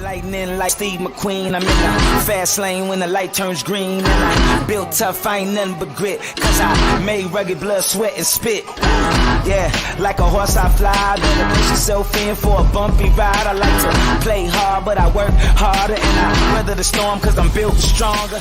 Lightning like Steve McQueen. I'm in the fast lane when the light turns green. And I built tough, I ain't nothing but grit. Cause I made rugged blood, sweat, and spit. Yeah, like a horse I fly. Better push yourself in for a bumpy ride. I like to play hard, but I work harder. And I weather the storm cause I'm built stronger.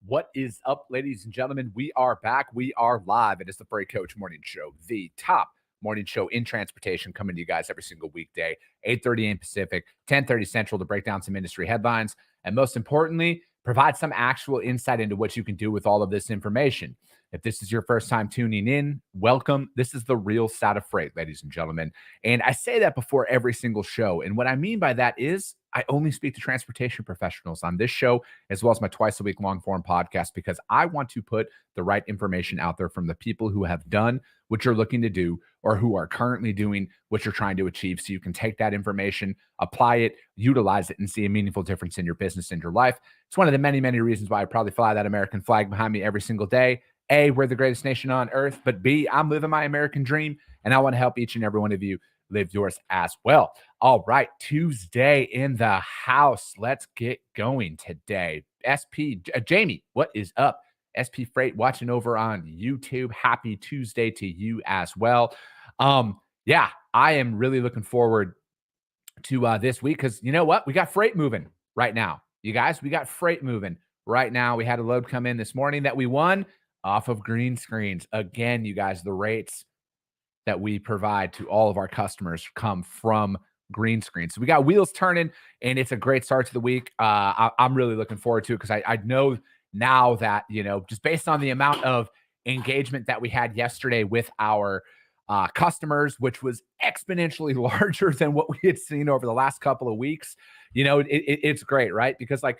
What is up, ladies and gentlemen? We are back. We are live. It is the Freight Coach Morning Show, the top morning show in transportation, coming to you guys every single weekday, 8:30 a.m. Pacific, 10:30 Central, to break down some industry headlines, and most importantly, provide some actual insight into what you can do with all of this information. If this is your first time tuning in, welcome. This is the real side of freight, ladies and gentlemen. And I say that before every single show. And what I mean by that is I only speak to transportation professionals on this show, as well as my twice-a-week long-form podcast, because I want to put the right information out there from the people who have done what you're looking to do or who are currently doing what you're trying to achieve, so you can take that information, apply it, utilize it, and see a meaningful difference in your business and your life. It's one of the many, many reasons why I probably fly that American flag behind me every single day. A, we're the greatest nation on earth, but B, I'm living my American dream, and I want to help each and every one of you live yours as well. All right, Tuesday in the house. Let's get going today. Jamie, what is up? SP Freight watching over on YouTube. Happy Tuesday to you as well. Yeah, I am really looking forward to this week because you know what? We got freight moving right now. You guys, we got freight moving right now. We had a load come in this morning that we won off of green screens. Again, you guys, the rates that we provide to all of our customers come from green screens. So we got wheels turning, and it's a great start to the week. I'm really looking forward to it because I know now that, you know, just based on the amount of engagement that we had yesterday with our customers, which was exponentially larger than what we had seen over the last couple of weeks, you know, it's great, right? Because like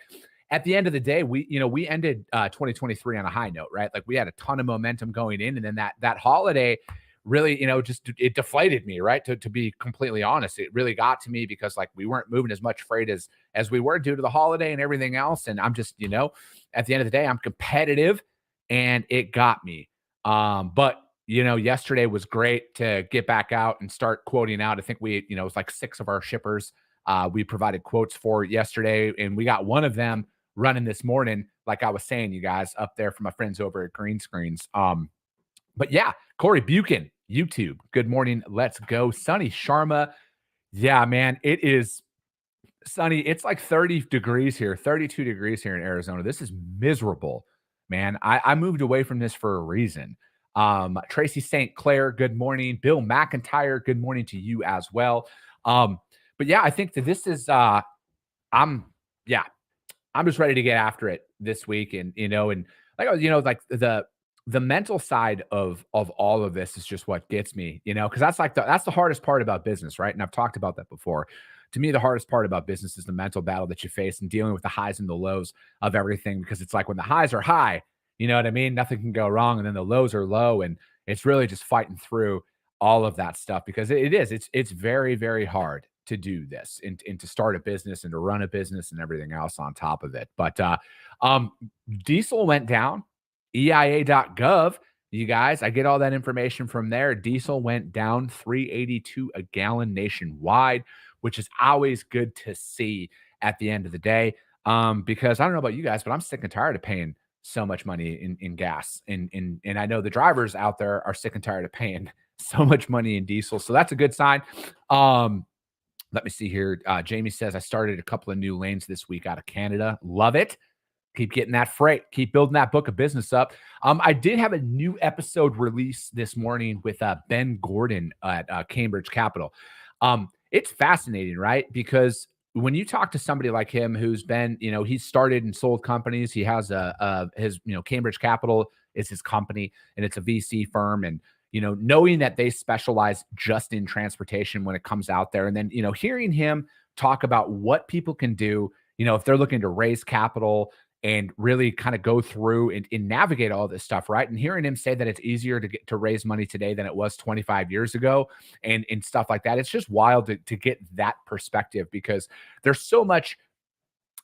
at the end of the day, we ended 2023 on a high note, right? Like we had a ton of momentum going in, and then that holiday really, you know, just it deflated me, right? To be completely honest, it really got to me because like we weren't moving as much freight as we were due to the holiday and everything else. And I'm just, you know, at the end of the day, I'm competitive, and it got me. But you know, yesterday was great to get back out and start quoting out. I think we, you know, it was like 6 of our shippers we provided quotes for yesterday, and we got one of them running this morning, like I was saying, you guys, up there from my friends over at Green Screens. But yeah, Corey Buchan, YouTube. Good morning. Let's go. Sunny Sharma. Yeah, man, it is sunny. It's like 30 degrees here, 32 degrees here in Arizona. This is miserable, man. I moved away from this for a reason. Tracy St. Clair, good morning. Bill McIntyre, good morning to you as well. But yeah, I think that this is, I'm just ready to get after it this week. And, you know, and like, you know, like the mental side of all of this is just what gets me, you know, because that's the hardest part about business, right? And I've talked about that before. To me, the hardest part about business is the mental battle that you face and dealing with the highs and the lows of everything, because it's like when the highs are high, you know what I mean? Nothing can go wrong. And then the lows are low, and it's really just fighting through all of that stuff, because it's very, very hard to do this and to start a business and to run a business and everything else on top of it. But diesel went down. EIA.gov, you guys, I get all that information from there. Diesel went down $3.82 a gallon nationwide, which is always good to see at the end of the day. Because I don't know about you guys, but I'm sick and tired of paying so much money in gas. And I know the drivers out there are sick and tired of paying so much money in diesel. So that's a good sign. Let me see here. Jamie says, I started a couple of new lanes this week out of Canada. Love it. Keep getting that freight. Keep building that book of business up. I did have a new episode release this morning with Ben Gordon at Cambridge Capital. It's fascinating, right? Because when you talk to somebody like him, who's been, you know, he's started and sold companies. He has his, you know, Cambridge Capital is his company, and it's a VC firm. And, you know, knowing that they specialize just in transportation when it comes out there, and then, you know, hearing him talk about what people can do, you know, if they're looking to raise capital and really kind of go through and navigate all this stuff, right? And hearing him say that it's easier to raise money today than it was 25 years ago and stuff like that. It's just wild to get that perspective, because there's so much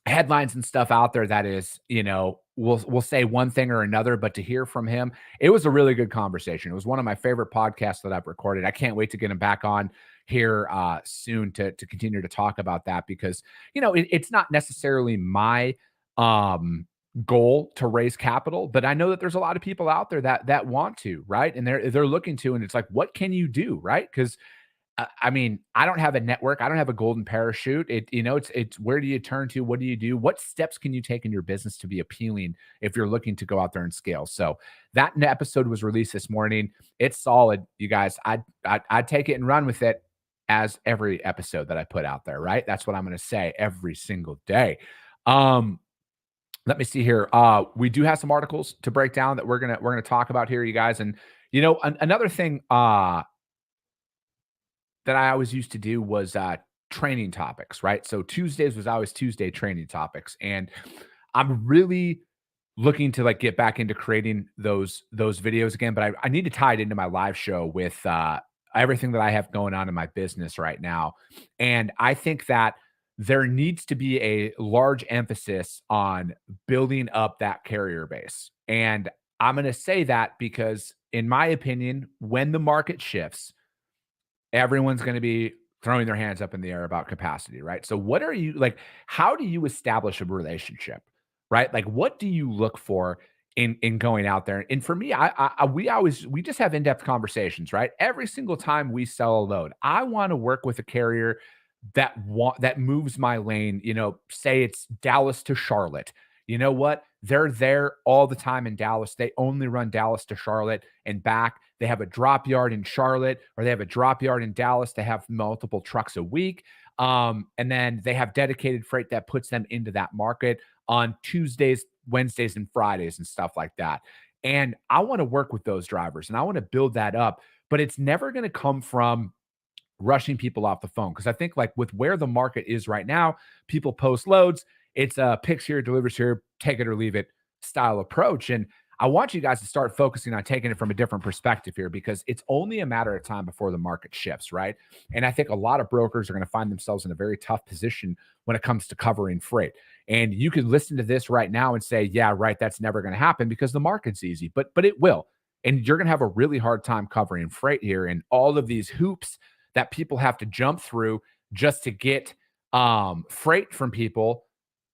headlines and stuff out there that is, you know, we'll say one thing or another, but to hear from him, it was a really good conversation. It was one of my favorite podcasts that I've recorded. I can't wait to get him back on here soon to continue to talk about that, because, it's not necessarily my goal to raise capital, but I know that there's a lot of people out there that want to, right? And they're looking to, and it's like, what can you do, right? Because I mean, I don't have a network. I don't have a golden parachute. It's where do you turn to? What do you do? What steps can you take in your business to be appealing if you're looking to go out there and scale? So that episode was released this morning. It's solid, you guys. I'd take it and run with it as every episode that I put out there, right? That's what I'm going to say every single day. Let me see here. We do have some articles to break down that we're gonna talk about here, you guys. And another thing that I always used to do was training topics, right? So Tuesdays was always Tuesday training topics, and I'm really looking to like get back into creating those videos again. But I need to tie it into my live show with everything that I have going on in my business right now, and I think that there needs to be a large emphasis on building up that carrier base. And I'm going to say that because, in my opinion, when the market shifts, everyone's going to be throwing their hands up in the air about capacity, right? So what are you like, how do you establish a relationship, right? Like, what do you look for in going out there? And for me, we just have in-depth conversations, right? Every single time we sell a load, I want to work with a carrier that moves my lane. Say it's Dallas to Charlotte. You know what? They're there all the time in Dallas. They only run Dallas to Charlotte and back. They have a drop yard in Charlotte, or they have a drop yard in Dallas. They have multiple trucks a week. And then they have dedicated freight that puts them into that market on Tuesdays, Wednesdays, and Fridays and stuff like that. And I want to work with those drivers and I want to build that up, but it's never going to come from rushing people off the phone. Because I think, like, with where the market is right now, people post loads. It's picks here, delivers here, take it or leave it style approach. And I want you guys to start focusing on taking it from a different perspective here, because it's only a matter of time before the market shifts, right? And I think a lot of brokers are going to find themselves in a very tough position when it comes to covering freight. And you can listen to this right now and say, yeah, right, that's never going to happen because the market's easy, but it will. And you're going to have a really hard time covering freight here, and all of these hoops that people have to jump through just to get freight from people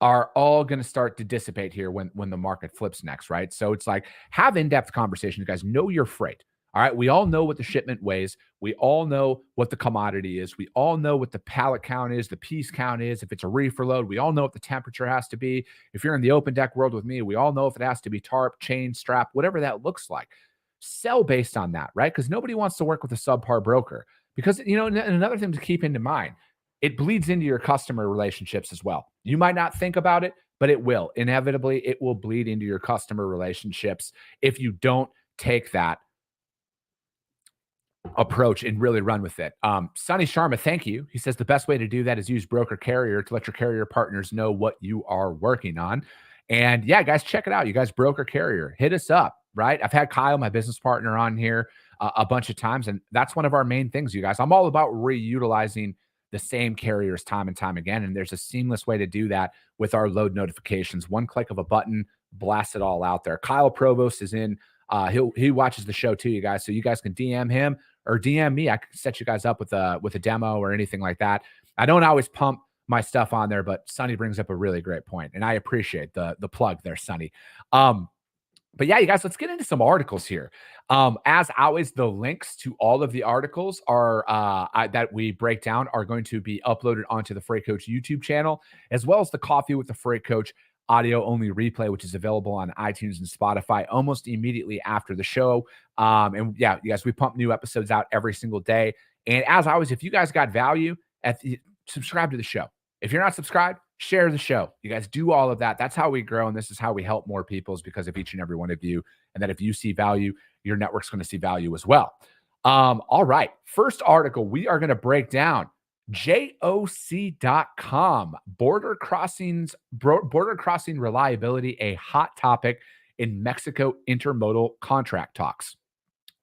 are all going to start to dissipate here when the market flips next, right? So it's like, have in-depth conversations, guys. Know your freight. All right. We all know what the shipment weighs. We all know what the commodity is. We all know what the pallet count is, the piece count is. If it's a reefer load, we all know what the temperature has to be. If you're in the open deck world with me, we all know if it has to be tarp, chain, strap, whatever that looks like. Sell based on that, right? Because nobody wants to work with a subpar broker. Because, and another thing to keep into mind, it bleeds into your customer relationships as well. You might not think about it, but it will. Inevitably, it will bleed into your customer relationships if you don't take that approach and really run with it. Sonny Sharma, thank you. He says the best way to do that is use broker carrier to let your carrier partners know what you are working on. And yeah, guys, check it out. You guys, broker carrier, hit us up, right? I've had Kyle, my business partner, on here a bunch of times, and that's one of our main things, you guys. I'm all about reutilizing the same carriers time and time again, and there's a seamless way to do that with our load notifications. One click of a button, blast it all out there. Kyle Provost is in. He watches the show too, you guys, so you guys can DM him or DM me. I can set you guys up with a demo or anything like that. I don't always pump my stuff on there, but Sonny brings up a really great point, and I appreciate the plug there, Sonny. But yeah, you guys, let's get into some articles here. As always, the links to all of the articles are that we break down are going to be uploaded onto the Freight Coach YouTube channel, as well as the Coffee with the Freight Coach audio only replay, which is available on iTunes and Spotify almost immediately after the show. And yeah, you guys, we pump new episodes out every single day. And as always, if you guys got value, subscribe to the show. If you're not subscribed, share the show. You guys do all of that. That's how we grow. And this is how we help more people, is because of each and every one of you. And that if you see value, your network's going to see value as well. All right. First article we are going to break down, JOC.com, border crossing reliability, a hot topic in Mexico intermodal contract talks.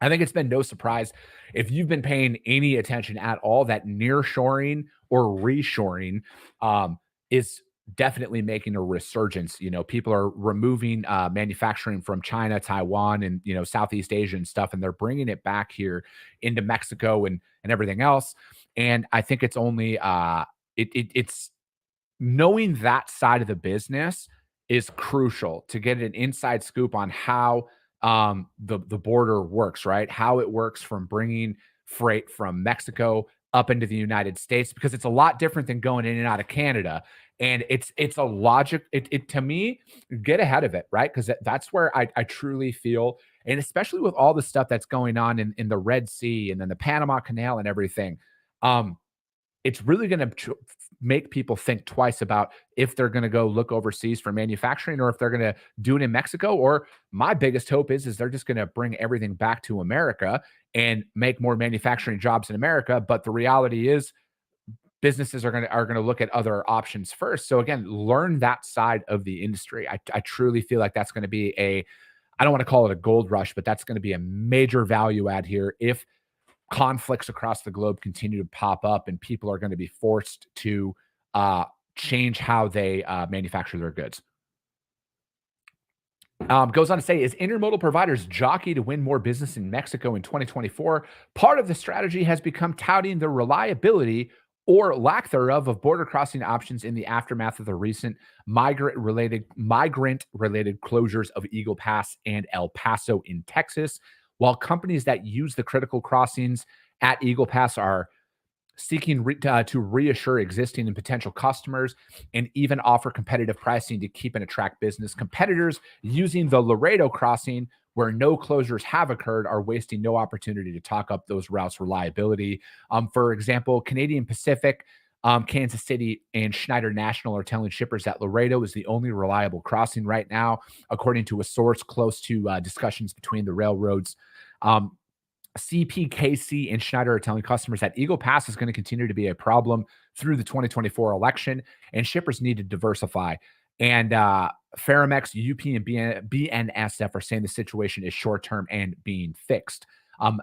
I think it's been no surprise if you've been paying any attention at all that nearshoring or reshoring is definitely making a resurgence. People are removing manufacturing from China, Taiwan, and Southeast Asia and stuff, and they're bringing it back here into Mexico and everything else. And I think it's only it's knowing that side of the business is crucial to get an inside scoop on how the border works, right? How it works from bringing freight from Mexico up into the United States, because it's a lot different than going in and out of Canada. And it's a logic. It to me, get ahead of it, right? Because that's where I truly feel, and especially with all the stuff that's going on in the Red Sea and then the Panama Canal and everything. Um, it's really going to make people think twice about if they're going to go look overseas for manufacturing, or if they're going to do it in Mexico. Or my biggest hope is they're just going to bring everything back to America and make more manufacturing jobs in America. But the reality is businesses are going to look at other options first. So again, learn that side of the industry. I truly feel like that's going to be I don't want to call it a gold rush, but that's going to be a major value add here if conflicts across the globe continue to pop up and people are going to be forced to change how they manufacture their goods. Goes on to say, as intermodal providers jockey to win more business in Mexico in 2024, part of the strategy has become touting the reliability or lack thereof of border crossing options in the aftermath of the recent migrant-related closures of Eagle Pass and El Paso in Texas. While companies that use the critical crossings at Eagle Pass are seeking to reassure existing and potential customers and even offer competitive pricing to keep and attract business, competitors using the Laredo crossing, where no closures have occurred, are wasting no opportunity to talk up those routes' reliability. For example, Canadian Pacific, Kansas City, and Schneider National are telling shippers that Laredo is the only reliable crossing right now, according to a source close to discussions between the railroads. CPKC and Schneider are telling customers that Eagle Pass is going to continue to be a problem through the 2024 election, and shippers need to diversify. And Ferromex, UP, and BNSF are saying the situation is short-term and being fixed.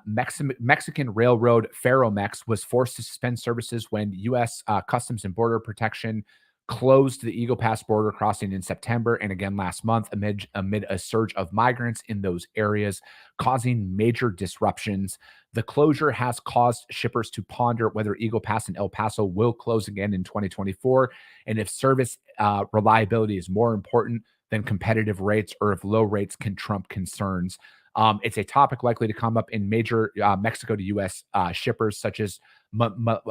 Mexican railroad Ferromex was forced to suspend services when U.S. Customs and Border Protection closed the Eagle Pass border crossing in September and again last month amid a surge of migrants in those areas, causing major disruptions. The closure has caused shippers to ponder whether Eagle Pass and El Paso will close again in 2024, and if service reliability is more important than competitive rates, or if low rates can trump concerns. It's a topic likely to come up in major Mexico to U.S. Shippers such as Mondelez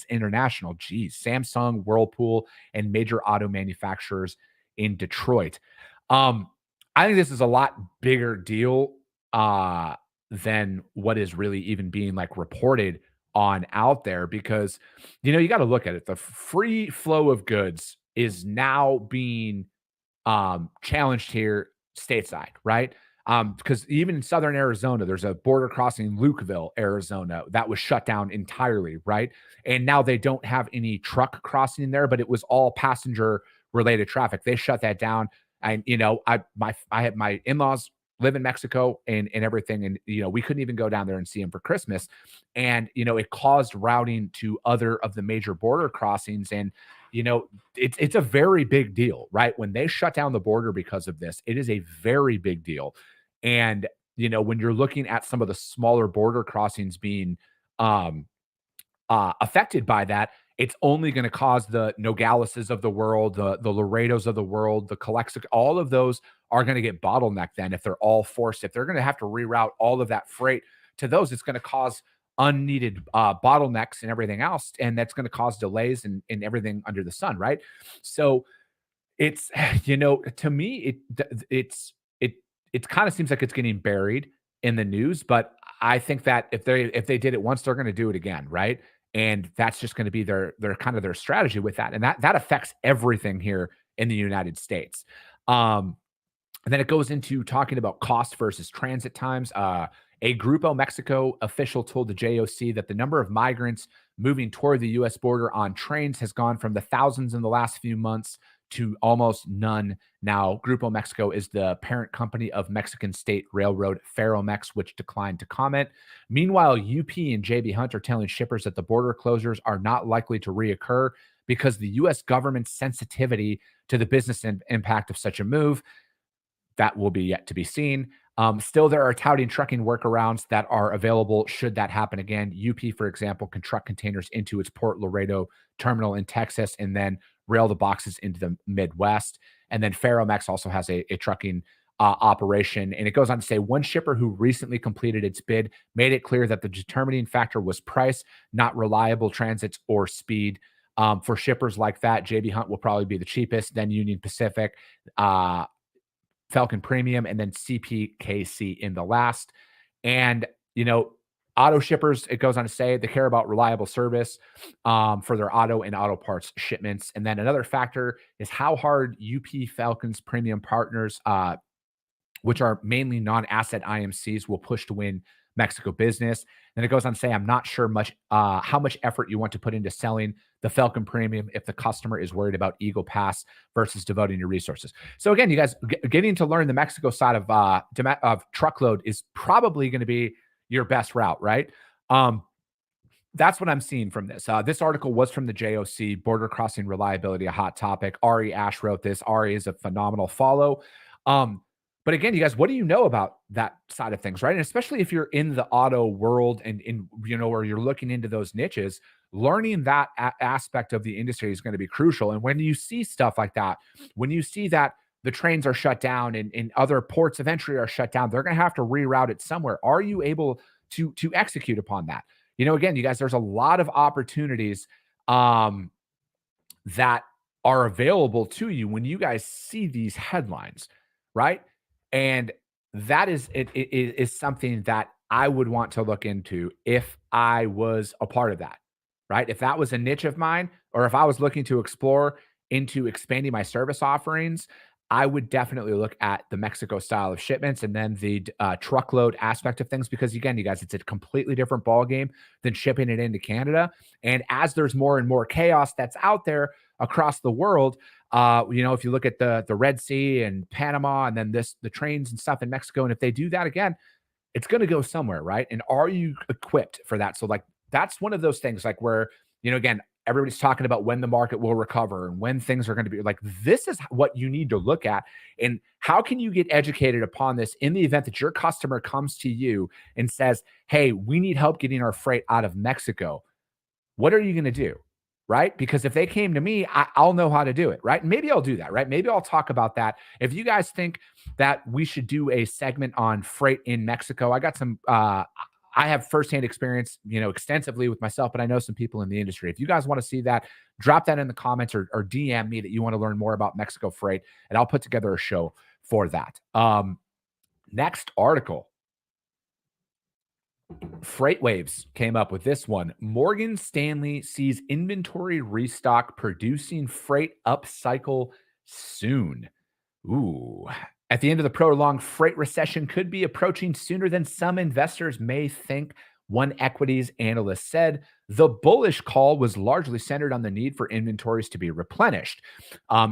International, Samsung, Whirlpool, and major auto manufacturers in Detroit. I think this is a lot bigger deal than what is really even being like reported on out there, because you got to look at it. The free flow of goods is now being challenged here stateside, right? Because even in southern Arizona, there's a border crossing, Lukeville, Arizona, that was shut down entirely, right? And now they don't have any truck crossing there, but it was all passenger related traffic. They shut that down. And I had my in-laws live in Mexico and everything, and we couldn't even go down there and see them for Christmas. And it caused routing to other of the major border crossings. And it's a very big deal, right? When they shut down the border because of this, it is a very big deal. And when you're looking at some of the smaller border crossings being affected by that, it's only going to cause the Nogaleses of the world, the Laredos of the world, the Calexico, all of those are going to get bottlenecked then if they're all forced. If they're going to have to reroute all of that freight to those, it's going to cause unneeded bottlenecks and everything else, and that's going to cause delays and everything under the sun, right? So it's to me it kind of seems like it's getting buried in the news, but I think that if they did it once, they're going to do it again, right? And that's just going to be their kind of their strategy with that, and that affects everything here in the United States. And then it goes into talking about cost versus transit times. A Grupo Mexico official told the JOC that the number of migrants moving toward the U.S. border on trains has gone from the thousands in the last few months to almost none now. Grupo Mexico is the parent company of Mexican state railroad Ferromex, which declined to comment. Meanwhile, UP and JB Hunt are telling shippers that the border closures are not likely to reoccur because the U.S. government's sensitivity to the business impact of such a move. That will be yet to be seen. Still, there are touting trucking workarounds that are available should that happen again. UP, for example, can truck containers into its Port Laredo terminal in Texas and then rail the boxes into the Midwest. And then Ferromex also has a trucking operation. And it goes on to say one shipper who recently completed its bid made it clear that the determining factor was price, not reliable transits or speed. For shippers like that, JB Hunt will probably be the cheapest, then Union Pacific, Falcon Premium, and then CPKC in the last. And, auto shippers, it goes on to say they care about reliable service for their auto and auto parts shipments. And then another factor is how hard UP Falcon's premium partners, which are mainly non-asset IMCs, will push to win Mexico business. Then it goes on to say, I'm not sure how much effort you want to put into selling the Falcon Premium if the customer is worried about Eagle Pass versus devoting your resources. So again, you guys getting to learn the Mexico side of truckload is probably going to be your best route, right? That's what I'm seeing from this. This article was from the JOC, Border Crossing Reliability, a hot topic. Ari Ash wrote this. Ari is a phenomenal follow. But again, you guys, what do you know about that side of things, right? And especially if you're in the auto world and where you're looking into those niches, learning that aspect of the industry is going to be crucial. And when you see stuff like that, when you see that the trains are shut down and other ports of entry are shut down, they're going to have to reroute it somewhere. Are you able to execute upon that? Again, you guys, there's a lot of opportunities that are available to you when you guys see these headlines, right? And that is something that I would want to look into if I was a part of that, right? If that was a niche of mine, or if I was looking to explore into expanding my service offerings, I would definitely look at the Mexico style of shipments and then the truckload aspect of things, because again, you guys, it's a completely different ballgame than shipping it into Canada. And as there's more and more chaos that's out there across the world, if you look at the Red Sea and Panama, and then the trains and stuff in Mexico, and if they do that again, it's going to go somewhere, right? And are you equipped for that? So that's one of those things where, again, everybody's talking about when the market will recover and when things are going to be this is what you need to look at. And how can you get educated upon this in the event that your customer comes to you and says, hey, we need help getting our freight out of Mexico? What are you going to do? Right? Because if they came to me, I'll know how to do it. Right? And maybe I'll do that. Right? Maybe I'll talk about that. If you guys think that we should do a segment on freight in Mexico, I got some, I have firsthand experience, extensively with myself, but I know some people in the industry. If you guys want to see that, drop that in the comments or DM me that you want to learn more about Mexico freight, and I'll put together a show for that. Next article. FreightWaves came up with this one. Morgan Stanley sees inventory restock producing freight upcycle soon. Ooh. At the end of the prolonged freight recession could be approaching sooner than some investors may think, one equities analyst said. The bullish call was largely centered on the need for inventories to be replenished.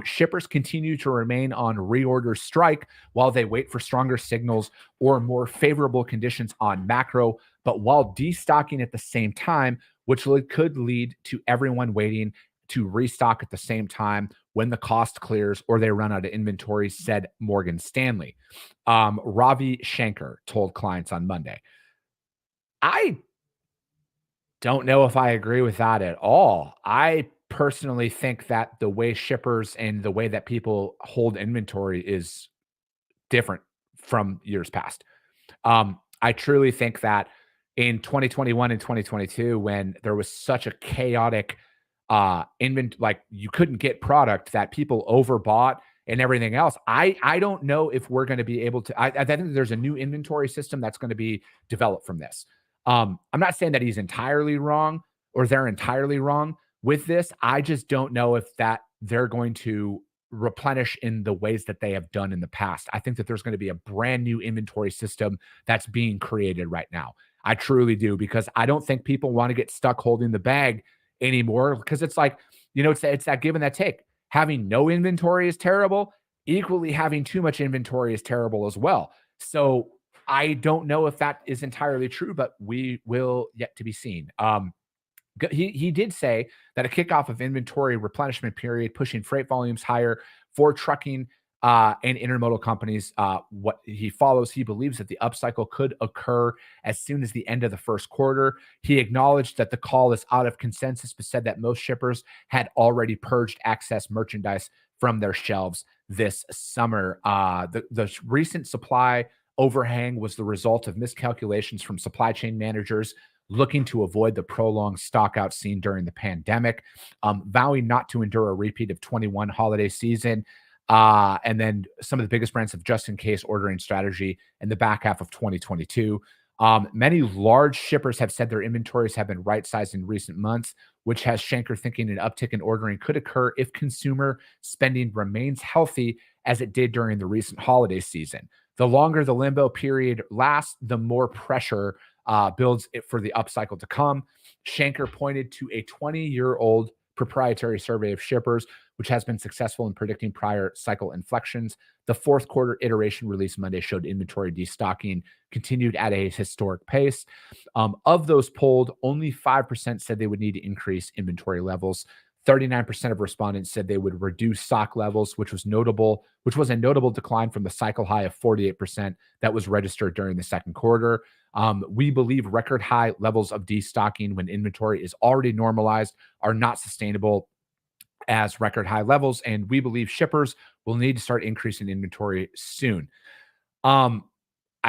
Shippers continue to remain on reorder strike while they wait for stronger signals or more favorable conditions on macro, but while destocking at the same time, which could lead to everyone waiting to restock at the same time when the cost clears or they run out of inventory, said Morgan Stanley. Ravi Shankar told clients on Monday. I don't know if I agree with that at all. I personally think that the way shippers and the way that people hold inventory is different from years past. I truly think that in 2021 and 2022, when there was such a chaotic you couldn't get product, that people overbought and everything else. I don't know if we're going to be able to. I think there's a new inventory system that's going to be developed from this. I'm not saying that he's entirely wrong or they're entirely wrong with this. I just don't know if that they're going to replenish in the ways that they have done in the past. I think that there's going to be a brand new inventory system that's being created right now. I truly do, because I don't think people want to get stuck holding the bag anymore, because it's it's that give and that take. Having no inventory is terrible. Equally, having too much inventory is terrible as well. So I don't know if that is entirely true, but we will yet to be seen. He did say that a kickoff of inventory replenishment period, pushing freight volumes higher for trucking and intermodal companies. What he follows, he believes that the upcycle could occur as soon as the end of the first quarter. He acknowledged that the call is out of consensus, but said that most shippers had already purged excess merchandise from their shelves this summer. The recent supply overhang was the result of miscalculations from supply chain managers looking to avoid the prolonged stockout seen during the pandemic, vowing not to endure a repeat of 21 holiday season. And then some of the biggest brands have just in case ordering strategy in the back half of 2022. Many large shippers have said their inventories have been right-sized in recent months, which has Schenker thinking an uptick in ordering could occur if consumer spending remains healthy as it did during the recent holiday season. The longer the limbo period lasts, the more pressure builds it for the upcycle to come. Schenker pointed to a 20-year-old proprietary survey of shippers, which has been successful in predicting prior cycle inflections. The fourth quarter iteration released Monday showed inventory destocking continued at a historic pace. Of those polled, only 5% said they would need to increase inventory levels. 39% of respondents said they would reduce stock levels, which was a notable decline from the cycle high of 48% that was registered during the second quarter. We believe record high levels of destocking when inventory is already normalized are not sustainable as record high levels, and we believe shippers will need to start increasing inventory soon. I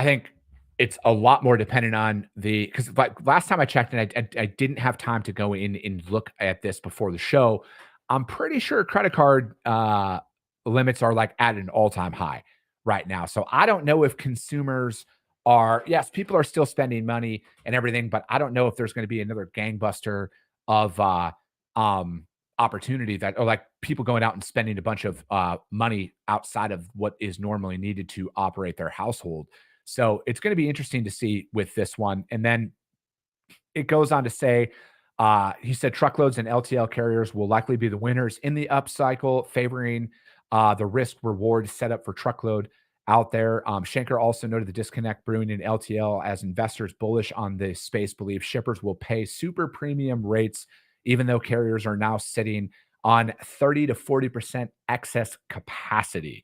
think it's a lot more dependent on because like last time I checked, and I didn't have time to go in and look at this before the show. I'm pretty sure credit card limits are like at an all-time high right now. So I don't know if consumers yes, people are still spending money and everything, but I don't know if there's going to be another gangbuster of opportunity or like people going out and spending a bunch of money outside of what is normally needed to operate their household. So it's going to be interesting to see with this one. And then it goes on to say, he said truckloads and LTL carriers will likely be the winners in the upcycle, favoring the risk reward setup for truckload out there. Schenker also noted the disconnect brewing in LTL as investors bullish on the space believe shippers will pay super premium rates, even though carriers are now sitting on 30 to 40% excess capacity.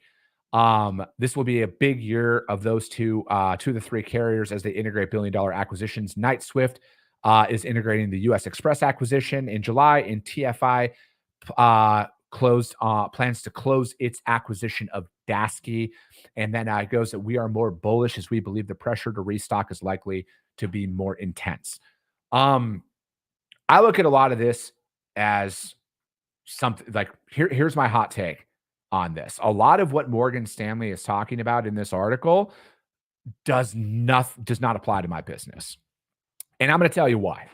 This will be a big year of those two of the three carriers as they integrate billion-dollar acquisitions. Knight-Swift is integrating the U.S. Express acquisition in July, and TFI plans to close its acquisition of Dasky. And then it goes that we are more bullish as we believe the pressure to restock is likely to be more intense. I look at a lot of this as something like here's my hot take on this. A lot of what Morgan Stanley is talking about in this article does not apply to my business. And I'm going to tell you why.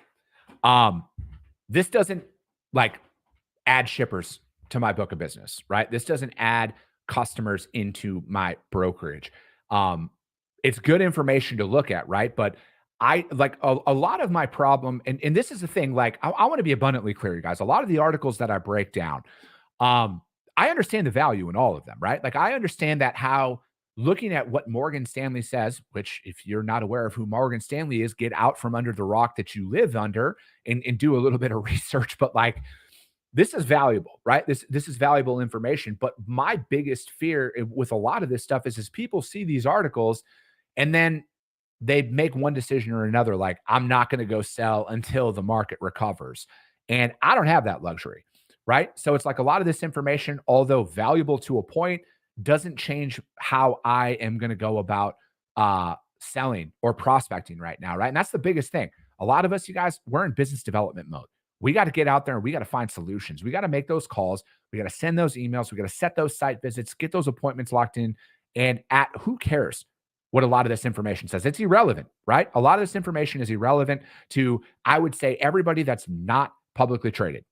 This doesn't like add shippers to my book of business, right? This doesn't add customers into my brokerage. It's good information to look at, right? But I like a lot of my problem, and this is the thing, like I want to be abundantly clear, you guys. A lot of the articles that I break down, I understand the value in all of them, right? Like I understand that how looking at what Morgan Stanley says, which if you're not aware of who Morgan Stanley is, get out from under the rock that you live under and do a little bit of research. But like this is valuable, right? This is valuable information. But my biggest fear with a lot of this stuff is people see these articles and then they make one decision or another, like I'm not going to go sell until the market recovers. And I don't have that luxury, right? So it's like a lot of this information, although valuable to a point, doesn't change how I am going to go about selling or prospecting right now, right? And that's the biggest thing. A lot of us, you guys, we're in business development mode. We got to get out there and we got to find solutions. We got to make those calls. We got to send those emails. We got to set those site visits, get those appointments locked in. And who cares what a lot of this information says? It's irrelevant, right? A lot of this information is irrelevant to, I would say, everybody that's not publicly traded.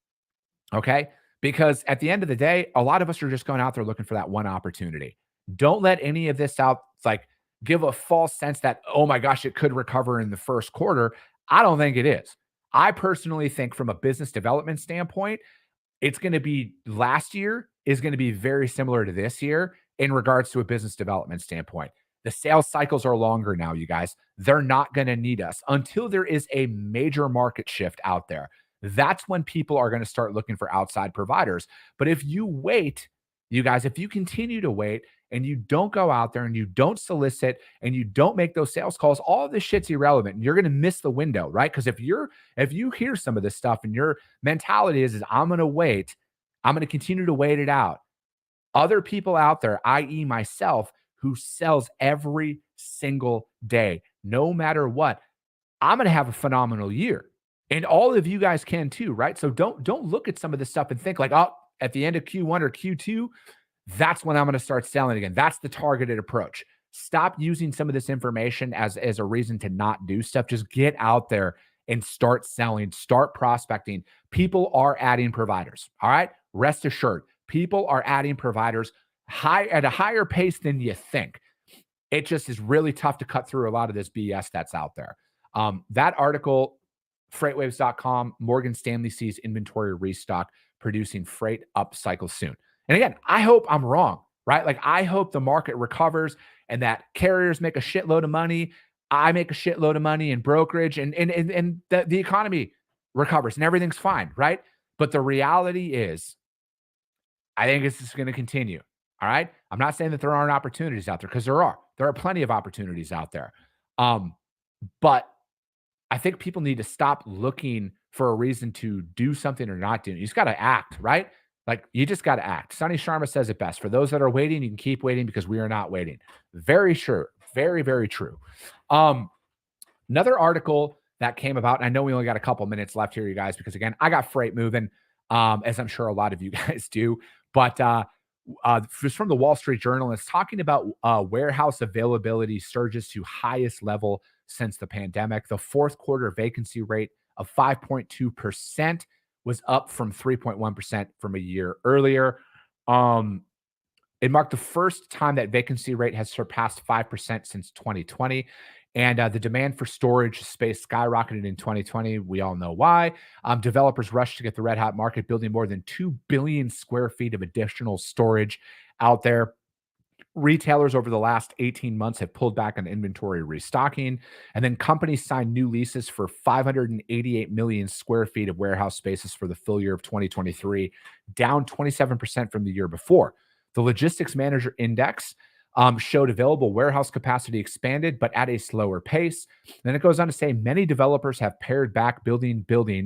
Okay? Because at the end of the day, a lot of us are just going out there looking for that one opportunity. Don't let any of this out, like give a false sense that, oh my gosh, it could recover in the first quarter. I don't think it is. I personally think from a business development standpoint, it's going to be last year is going to be very similar to this year in regards to a business development standpoint. The sales cycles are longer now, you guys. They're not going to need us until there is a major market shift out there. That's when people are going to start looking for outside providers. But if you wait you guys, if you continue to wait and you don't go out there and you don't solicit and you don't make those sales calls, all of this shit's irrelevant. And you're going to miss the window, right? Because if you hear some of this stuff and your mentality is I'm going to wait, I'm going to continue to wait it out. Other people out there, i.e., myself, who sells every single day, no matter what, I'm going to have a phenomenal year. And all of you guys can too, right? So don't look at some of this stuff and think like, oh, at the end of Q1 or Q2, that's when I'm going to start selling again. That's the targeted approach. Stop using some of this information as a reason to not do stuff. Just get out there and start selling, start prospecting. People are adding providers. All right. Rest assured, people are adding providers at a higher pace than you think. It just is really tough to cut through a lot of this BS that's out there. That article, freightwaves.com, Morgan Stanley sees inventory restock, producing freight up cycle soon. And again, I hope I'm wrong, right? Like I hope the market recovers and that carriers make a shitload of money. I make a shitload of money in brokerage and the economy recovers and everything's fine, right? But the reality is, I think this is going to continue. All right. I'm not saying that there aren't opportunities out there because there are. There are plenty of opportunities out there. But I think people need to stop looking for a reason to do something or not do. You just got to act, right? Like you just got to act. Sonny Sharma says it best. For those that are waiting, you can keep waiting because we are not waiting. Very sure. Very, very true. Another article that came about, and I know we only got a couple minutes left here, you guys, because again, I got freight moving, as I'm sure a lot of you guys do. But just from the Wall Street Journal, it's talking about warehouse availability surges to highest level since the pandemic. The fourth quarter vacancy rate of 5.2% was up from 3.1% from a year earlier. It marked the first time that vacancy rate has surpassed 5% since 2020. And the demand for storage space skyrocketed in 2020. We all know why. Developers rushed to get the red hot market, building more than 2 billion square feet of additional storage out there. Retailers over the last 18 months have pulled back on inventory restocking. And then companies signed new leases for 588 million square feet of warehouse spaces for the full year of 2023, down 27% from the year before. The Logistics Manager Index showed available warehouse capacity expanded, but at a slower pace. Then it goes on to say many developers have pared back building plans,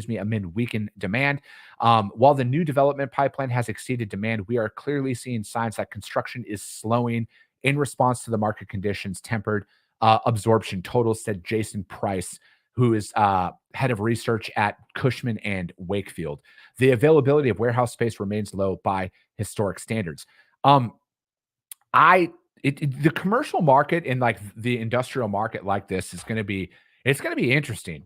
amid weakened demand. While the new development pipeline has exceeded demand, we are clearly seeing signs that construction is slowing in response to the market conditions, tempered absorption totals, said Jason Price, who is head of research at Cushman and Wakefield. The availability of warehouse space remains low by historic standards. The commercial market and like the industrial market like this is going to be interesting.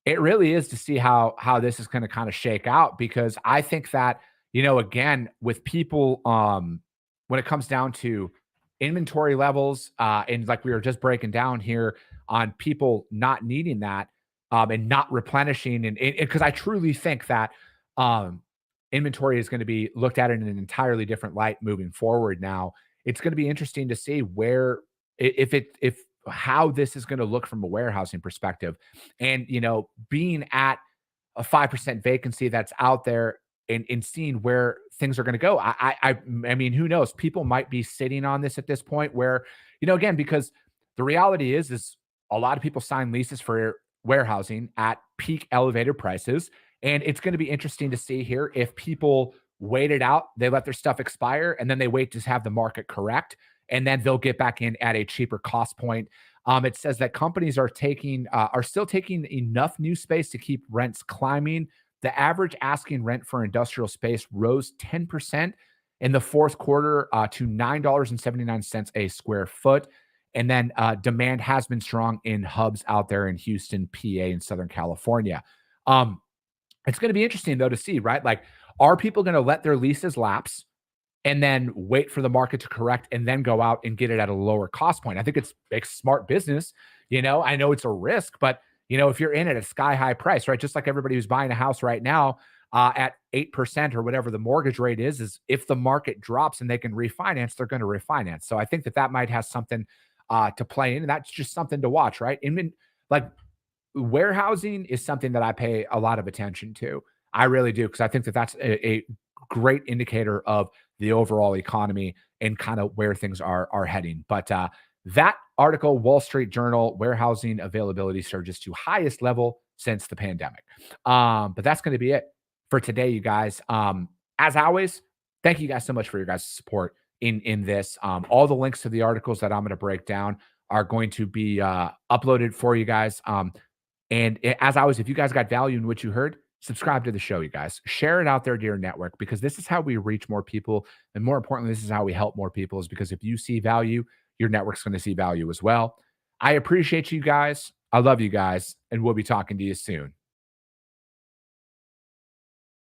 It really is to see how this is going to kind of shake out, because I think that, again, with people, when it comes down to inventory levels, and like we were just breaking down here on people not needing that, and not replenishing, and because I truly think that, inventory is going to be looked at in an entirely different light moving forward. Now, it's going to be interesting to see how this is going to look from a warehousing perspective. And, being at a 5% vacancy that's out there and seeing where things are going to go. I mean, who knows? People might be sitting on this at this point where, again, because the reality is a lot of people sign leases for warehousing at peak elevated prices. And it's going to be interesting to see here if people wait it out, they let their stuff expire, and then they wait to have the market correct, and then they'll get back in at a cheaper cost point. It says that companies are still taking enough new space to keep rents climbing. The average asking rent for industrial space rose 10% in the fourth quarter to $9.79 a square foot. And then demand has been strong in hubs out there in Houston, PA, and Southern California. It's going to be interesting, though, to see, right? Like, are people going to let their leases lapse and then wait for the market to correct and then go out and get it at a lower cost point? I think it's smart business. I know it's a risk, but, if you're in at a sky high price, right? Just like everybody who's buying a house right now at 8% or whatever the mortgage rate is if the market drops and they can refinance, they're going to refinance. So I think that might have something to play in. And that's just something to watch, right? Warehousing is something that I pay a lot of attention to. I really do, because I think that's a great indicator of the overall economy and kind of where things are heading. But that article, Wall Street Journal, warehousing availability surges to highest level since the pandemic. But that's going to be it for today, you guys. As always, thank you guys so much for your guys' support in this. All the links to the articles that I'm going to break down are going to be uploaded for you guys. As always, if you guys got value in what you heard, subscribe to the show, you guys. Share it out there to your network, because this is how we reach more people. And more importantly, this is how we help more people, is because if you see value, your network's going to see value as well. I appreciate you guys. I love you guys. And we'll be talking to you soon.